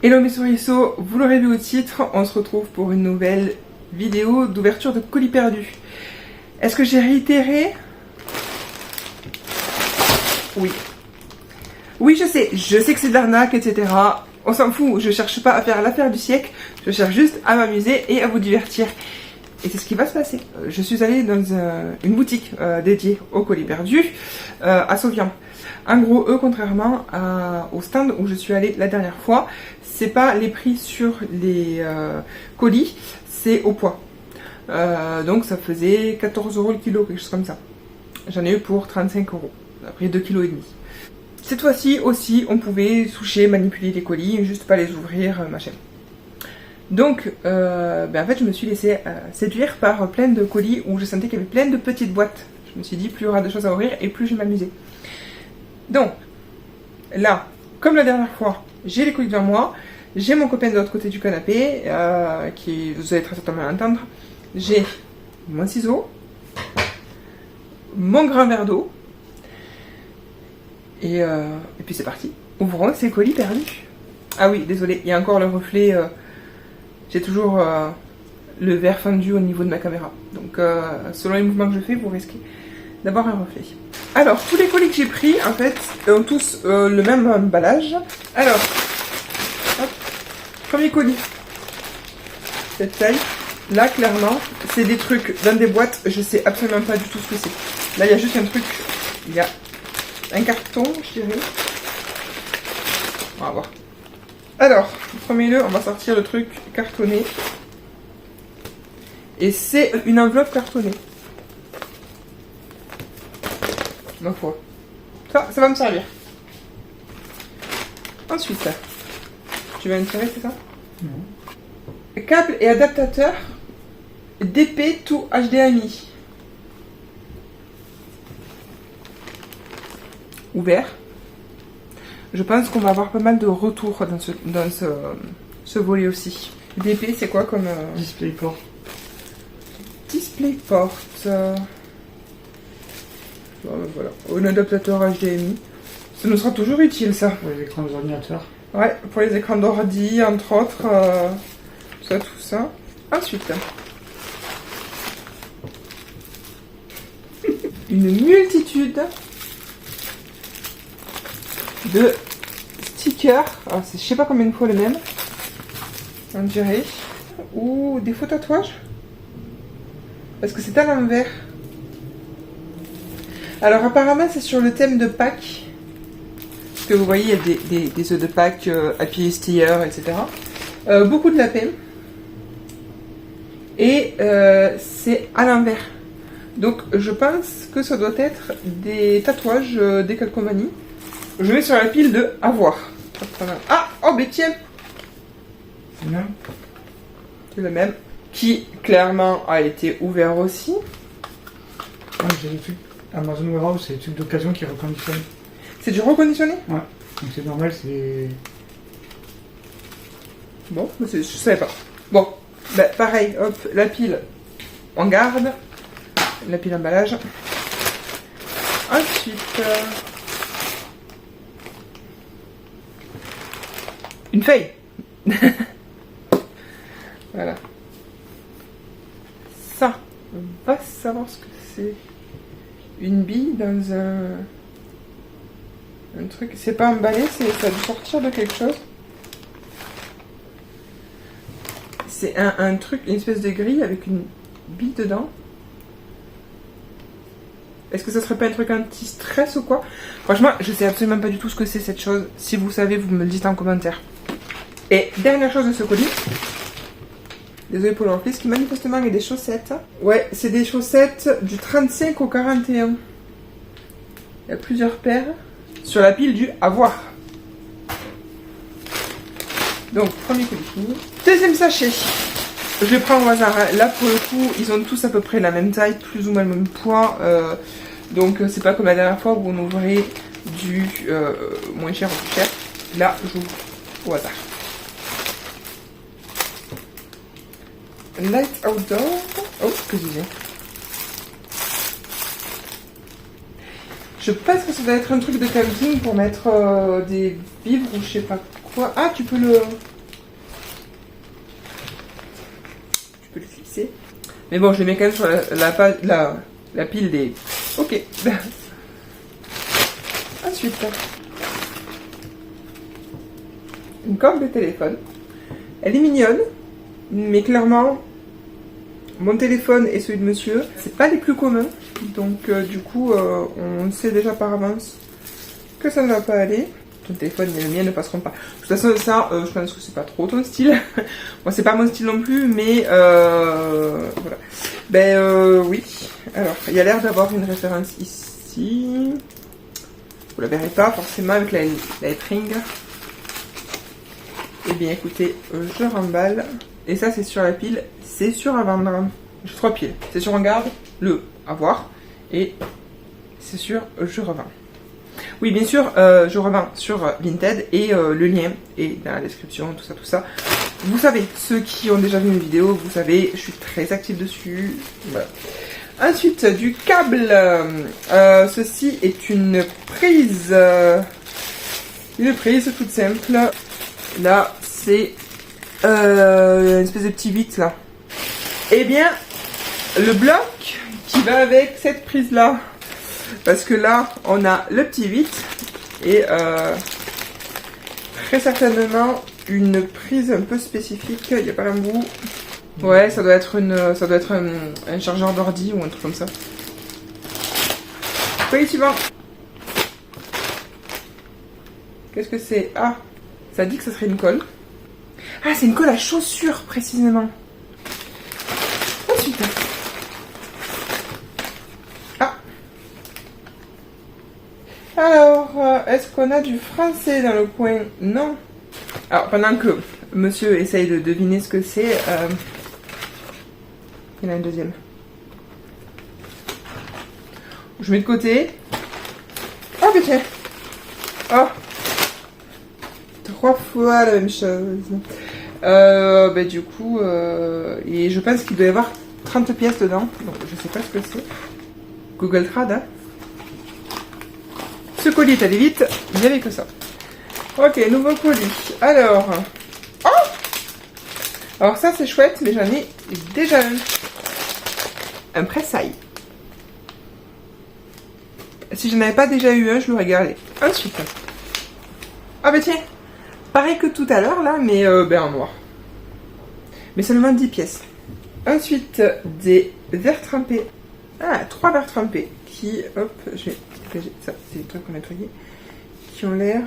Hello mes souriceaux, vous l'aurez vu au titre, on se retrouve pour une nouvelle vidéo d'ouverture de colis perdus. Est-ce que j'ai réitéré? Oui. Oui, je sais que c'est de l'arnaque, etc. On s'en fout, je cherche pas à faire l'affaire du siècle, je cherche juste à m'amuser et à vous divertir. Et c'est ce qui va se passer. Je suis allée dans une boutique dédiée aux colis perdus à Sauvian. En gros, eux, contrairement au stand où je suis allée la dernière fois, c'est pas les prix sur les colis, c'est au poids. Donc ça faisait 14 € le kilo, quelque chose comme ça. J'en ai eu pour 35 €, après 2,5 kg. Cette fois-ci aussi, on pouvait toucher, manipuler les colis, juste pas les ouvrir, machin. Donc, en fait, je me suis laissée séduire par plein de colis où je sentais qu'il y avait plein de petites boîtes. Je me suis dit, plus il y aura de choses à ouvrir et plus je vais m'amuser. Donc, là, comme la dernière fois, j'ai les colis devant moi, j'ai mon copain de l'autre côté du canapé, qui vous allez très certainement l'entendre. J'ai mon ciseau, mon grand verre d'eau, et puis c'est parti. Ouvrons ces colis perdus. Ah oui, désolé, il y a encore le reflet. J'ai toujours le verre fendu au niveau de ma caméra. Donc, selon les mouvements que je fais, vous risquez d'avoir un reflet. Alors, tous les colis que j'ai pris, en fait, ont tous le même emballage. Alors, hop, premier colis. Cette taille. Là, clairement, c'est des trucs dans des boîtes. Je sais absolument pas du tout ce que c'est. Là, il y a juste un truc. Il y a un carton, je dirais. On va voir. Alors, premier-le, on va sortir le truc cartonné. Et c'est une enveloppe cartonnée. Ma foi. Ça va me servir. Ensuite, tu vas me tirer, c'est ça? Non. Câble et adaptateur DP to HDMI. Ouvert. Je pense qu'on va avoir pas mal de retours dans ce volet aussi. DP, c'est quoi comme... DisplayPort. DisplayPort. Voilà. Un adaptateur HDMI. Ça nous sera toujours utile, ça. Pour les écrans des ordinateurs. Ouais, pour les écrans d'ordi, entre autres. Tout ça. Ensuite. Une multitude de stickers, alors je sais pas combien de fois le même, on dirait, ou des faux tatouages, parce que c'est à l'envers. Alors apparemment c'est sur le thème de Pâques, parce que vous voyez il y a des œufs de Pâques, Happy Steer, etc. Beaucoup de lapins, et c'est à l'envers. Donc je pense que ça doit être des tatouages des calcomanies. Je mets sur la pile de avoir. Ah, oh, mais tiens. C'est le même. C'est le même. Qui, clairement, a été ouvert aussi. Ouais, j'ai des trucs. Amazon Warehouse, c'est des trucs d'occasion qui reconditionnent. C'est du reconditionné? Ouais. Donc c'est normal, c'est... Bon, je savais pas. Bon, bah, pareil, hop, la pile, on garde. La pile emballage. Ensuite... une feuille. Voilà. Ça, on va savoir ce que c'est. Une bille dans un truc. C'est pas emballé, ça a dû sortir de quelque chose. C'est un truc, une espèce de grille avec une bille dedans. Est-ce que ça serait pas un truc anti-stress ou quoi? Franchement, je sais absolument pas du tout ce que c'est cette chose. Si vous savez, vous me le dites en commentaire. Et dernière chose de ce colis. Désolé pour le reflet, ce qui manifestement est des chaussettes. Ouais, c'est des chaussettes du 35 au 41. Il y a plusieurs paires. Sur la pile du avoir. Donc, premier colis fini. Deuxième sachet. Je les prends au hasard. Là, pour le coup, ils ont tous à peu près la même taille, plus ou moins le même poids. Donc, c'est pas comme la dernière fois où on ouvrait du moins cher ou plus cher. Là, j'ouvre au hasard. Light Outdoor. Oh, que j'ai. Je pense que ça doit être un truc de camping pour mettre des vivres ou je sais pas quoi. Ah, tu peux le... Mais bon, je les mets quand même sur la pile des... Ok. Ensuite, une coque de téléphone. Elle est mignonne, mais clairement, mon téléphone et celui de monsieur, c'est pas les plus communs. Donc du coup, on sait déjà par avance que ça ne va pas aller. Ton téléphone et le mien ne passeront pas. De toute façon, ça, je pense que c'est pas trop ton style. Moi, c'est pas mon style non plus, mais voilà. Ben oui. Alors, il y a l'air d'avoir une référence ici. Vous la verrez pas forcément avec la lettering. Eh bien, écoutez, je remballe. Et ça, c'est sur la pile. C'est sur à vendre. J'ai 3 piles. C'est sur on garde, le à voir. Et c'est sur je revends. Oui, bien sûr, je revends sur Vinted et le lien est dans la description, tout ça. Vous savez, ceux qui ont déjà vu mes vidéos, vous savez, je suis très active dessus. Voilà. Ensuite, du câble. Ceci est une prise toute simple. Là, c'est une espèce de petit 8 là. Eh bien, le bloc qui va avec cette prise là. Parce que là, on a le petit 8 et très certainement une prise un peu spécifique. Il n'y a pas l'embout. Ouais, ça doit être un chargeur d'ordi ou un truc comme ça. Oui, suivant. Qu'est-ce que c'est? Ah, ça dit que ça serait une colle. Ah, c'est une colle à chaussures précisément. Ensuite. Alors, est-ce qu'on a du français dans le coin? Non. Alors, pendant que monsieur essaye de deviner ce que c'est, il y en a un deuxième. Je mets de côté. Oh, putain. Oh. 3 fois la même chose. Ben, du coup, et je pense qu'il doit y avoir 30 pièces dedans. Donc, je sais pas ce que c'est. Google Trad, hein. Ce colis est allé vite, il n'y avait que ça. Ok, nouveau colis. Alors. Oh! Alors ça c'est chouette, mais j'en ai déjà un. Un pressail. Si je n'avais pas déjà eu un, je l'aurais gardé. Ensuite. Ah bah tiens. Pareil que tout à l'heure là, mais ben en noir. Mais seulement 10 pièces. Ensuite, des verres trempés. Ah, 3 verres trempés. Qui, hop, je vais... Ça, c'est des trucs qu'on a nettoyés. Qui ont l'air...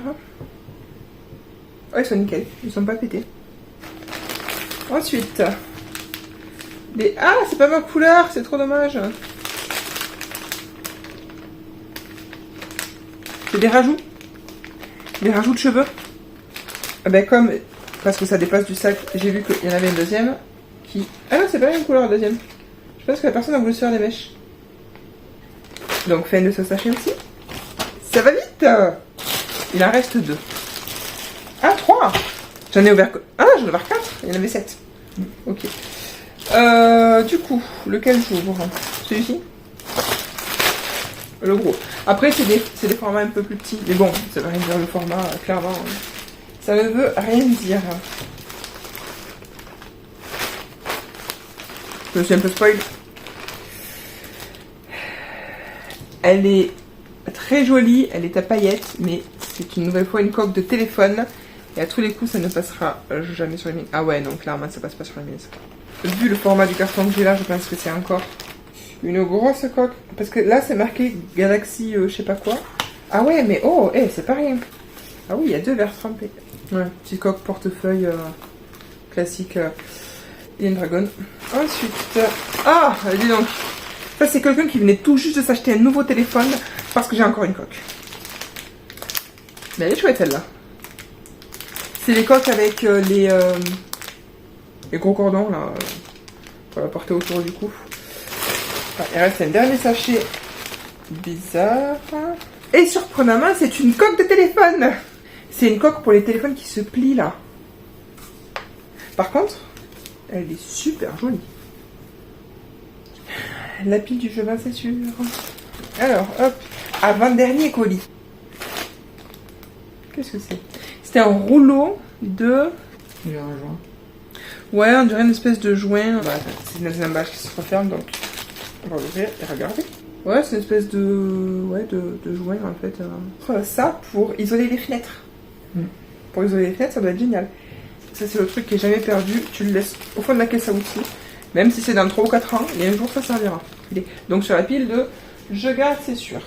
Oh, ils sont nickel. Ils sont pas pétés. Ensuite... des... Ah, c'est pas ma couleur. C'est trop dommage. C'est des rajouts. Des rajouts de cheveux. Ah ben comme... Parce que ça dépasse du sac, j'ai vu qu'il y en avait un deuxième. Qui... Ah non, c'est pas la même couleur, le deuxième. Je pense que la personne a voulu se faire des mèches. Donc fin de ce sachet aussi. Ça va vite. Il en reste 2. Ah, 3. J'en ai ouvert... Ah, j'en ai ouvert 4. Il y en avait 7. Ok. Du coup, lequel j'ouvre? Celui-ci? Le gros. Après, c'est des formats un peu plus petits. Mais bon, ça veut rien dire le format, clairement. Ça ne veut rien dire. Je me suis un peu spoil. Elle est très jolie, elle est à paillettes, mais c'est une nouvelle fois une coque de téléphone. Et à tous les coups, ça ne passera jamais sur les miennes. Ah ouais, non, clairement, ça passe pas sur les miennes. Vu le format du carton que j'ai là, je pense que c'est encore une grosse coque. Parce que là, c'est marqué Galaxy, je sais pas quoi. Ah ouais, mais oh, c'est pas rien. Ah oui, il y a 2 verres trempés. Ouais, petite coque portefeuille classique Alien Dragon. Ensuite, ah, dis donc. Ça, c'est quelqu'un qui venait tout juste de s'acheter un nouveau téléphone parce que j'ai encore une coque. Mais elle est chouette, celle-là. C'est les coques avec les gros cordons, là, pour la porter autour du cou. Ah, il reste un dernier sachet bizarre. Et surprenamment, c'est une coque de téléphone. C'est une coque pour les téléphones qui se plient, là. Par contre, elle est super jolie. La pile du chemin, c'est sûr. Alors, hop. Avant-dernier colis. Qu'est-ce que c'est? C'était un rouleau de... Il y a un joint. Ouais, on dirait une espèce de joint. Bah, c'est dans un emballage qui se referme, donc on va l'ouvrir et regarder. Ouais, c'est une espèce de... Ouais, de joint, en fait. Ça, pour isoler les fenêtres. Pour isoler les fenêtres, ça doit être génial. Ça, c'est le truc qui est jamais perdu. Tu le laisses au fond de la caisse à outils. Même si c'est dans 3 ou 4 ans, et un jour, ça servira. Donc, sur la pile de je garde, c'est sûr.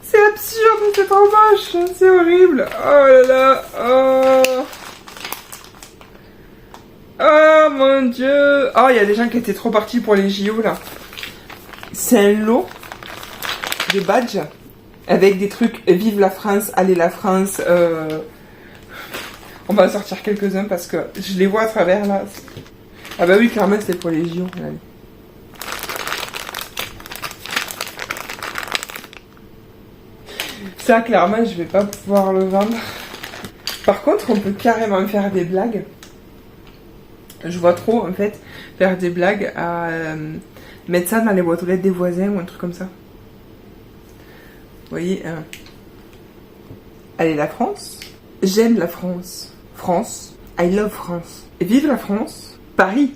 C'est absurde, c'est trop moche, c'est horrible. Oh là là, oh. Oh mon dieu. Oh, il y a des gens qui étaient trop partis pour les JO là. C'est un lot de badges avec des trucs vive la France, allez la France. On va en sortir quelques-uns parce que je les vois à travers là. Ah bah oui, clairement c'était pour les JO. Allez. Ça, clairement, je vais pas pouvoir le vendre. Par contre, on peut carrément faire des blagues. Je vois trop, en fait, faire des blagues à mettre ça dans les boîtes aux lettres des voisins ou un truc comme ça. Vous voyez, allez, la France. J'aime la France. France. I love France. Et vive la France. Paris.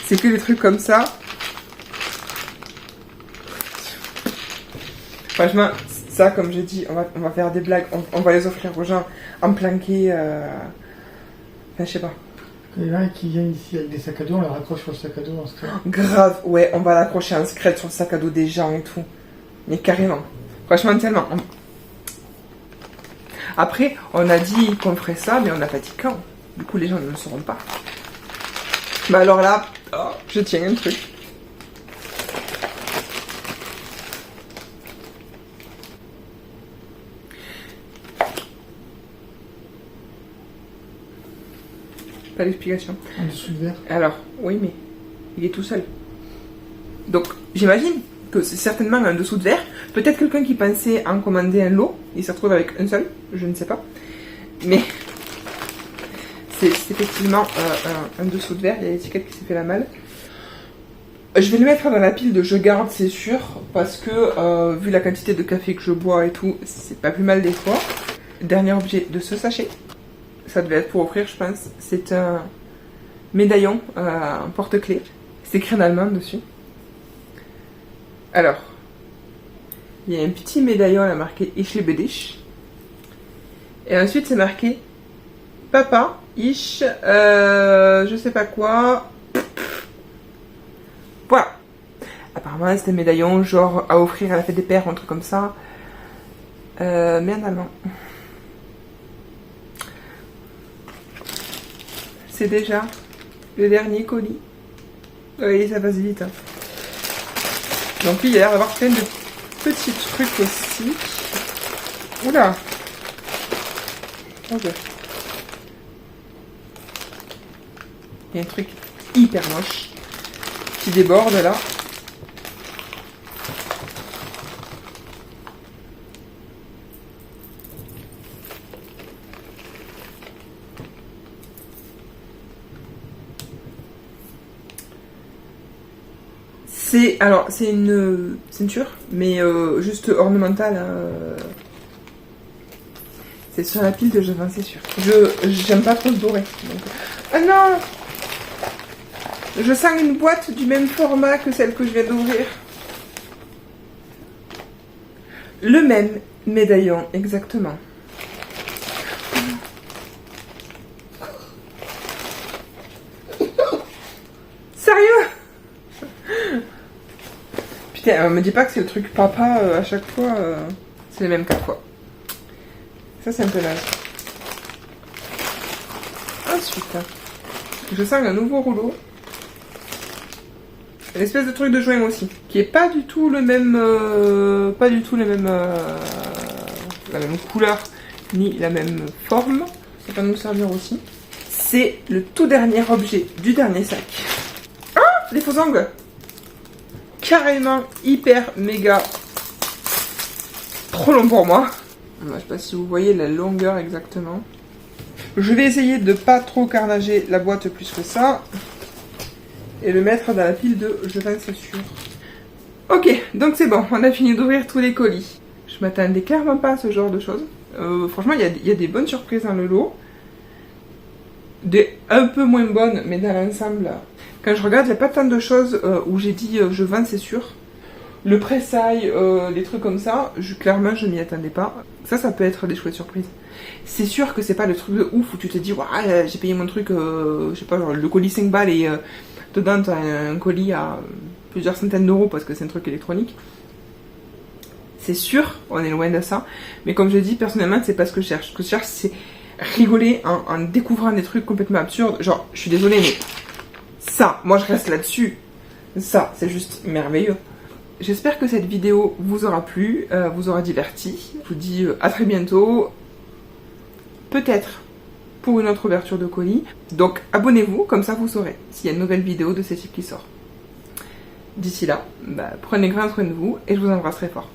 C'est que des trucs comme ça. Franchement, ça, comme j'ai dit, on va faire des blagues. On va les offrir aux gens en planqué. Enfin, je sais pas. Les gens qui viennent ici avec des sacs à dos, on leur accroche sur le sac à dos en secret. Grave, ouais, on va l'accrocher en secret sur le sac à dos des gens et tout. Mais carrément. Franchement, tellement. Après, on a dit qu'on ferait ça, mais on n'a pas dit quand. Du coup, les gens ne le sauront pas. Bah alors là, oh, je tiens un truc. Pas d'explication. En dessous de verre. Alors, oui, mais il est tout seul. Donc, j'imagine que c'est certainement un dessous de verre. Peut-être quelqu'un qui pensait en commander un lot, il se retrouve avec un seul, je ne sais pas. Mais c'est effectivement un dessous de verre, il y a l'étiquette qui s'est fait la malle. Je vais le mettre dans la pile de je garde, c'est sûr, parce que vu la quantité de café que je bois et tout, c'est pas plus mal des fois. Dernier objet de ce sachet, ça devait être pour offrir, je pense. C'est un médaillon, un porte-clés. C'est écrit en allemand dessus. Alors, il y a un petit médaillon là marqué Ich liebe dich. Et ensuite, c'est marqué Papa, ich, je sais pas quoi. Voilà. Apparemment, c'est un médaillon genre à offrir à la fête des pères ou un truc comme ça. Mais en allemand. C'est déjà le dernier colis. Oui, ça passe vite. Hein. Donc lui, il a l'air d'avoir plein de petits trucs aussi. Oula. Ok. Il y a un truc hyper moche qui déborde là. C'est une ceinture, mais juste ornementale. Hein. C'est sur la pile de Jevin, c'est sûr. J'aime pas trop le doré. Donc... Ah non! Je sens une boîte du même format que celle que je viens d'ouvrir. Le même médaillon, exactement. Sérieux? Putain, me dis pas que c'est le truc papa à chaque fois. C'est les mêmes 4 fois. Ça, c'est un peu naze. Ensuite, je sens un nouveau rouleau. Une espèce de truc de joint aussi, qui est pas du tout le même, la même couleur ni la même forme. Ça va nous servir aussi. C'est le tout dernier objet du dernier sac. Ah, les faux ongles. Carrément hyper méga trop long pour moi. Je sais pas si vous voyez la longueur exactement. Je vais essayer de pas trop carnager la boîte plus que ça. Et le mettre dans la pile de je pense c'est sûr. Ok, donc c'est bon, on a fini d'ouvrir tous les colis. Je m'attendais clairement pas à ce genre de choses. Franchement, il y a des bonnes surprises dans le lot. Des un peu moins bonnes, mais dans l'ensemble, quand je regarde, il n'y a pas tant de choses où j'ai dit je vends, c'est sûr. Le pressail, des trucs comme ça, clairement, je m'y attendais pas. Ça peut être des chouettes surprises. C'est sûr que c'est pas le truc de ouf où tu te dis, ouais, j'ai payé mon truc, je sais pas, genre le colis 5 balles et dedans, t'as un colis à plusieurs centaines d'euros parce que c'est un truc électronique. C'est sûr, on est loin de ça. Mais comme je dis, personnellement, c'est pas ce que je cherche. Ce que je cherche, c'est rigoler en découvrant des trucs complètement absurdes. Genre, je suis désolée, mais ça, moi je reste là-dessus. Ça, c'est juste merveilleux. J'espère que cette vidéo vous aura plu, vous aura diverti. Je vous dis à très bientôt. Peut-être pour une autre ouverture de colis. Donc abonnez-vous, comme ça vous saurez s'il y a une nouvelle vidéo de ce type qui sort. D'ici là, prenez grand soin de vous et je vous embrasse très fort.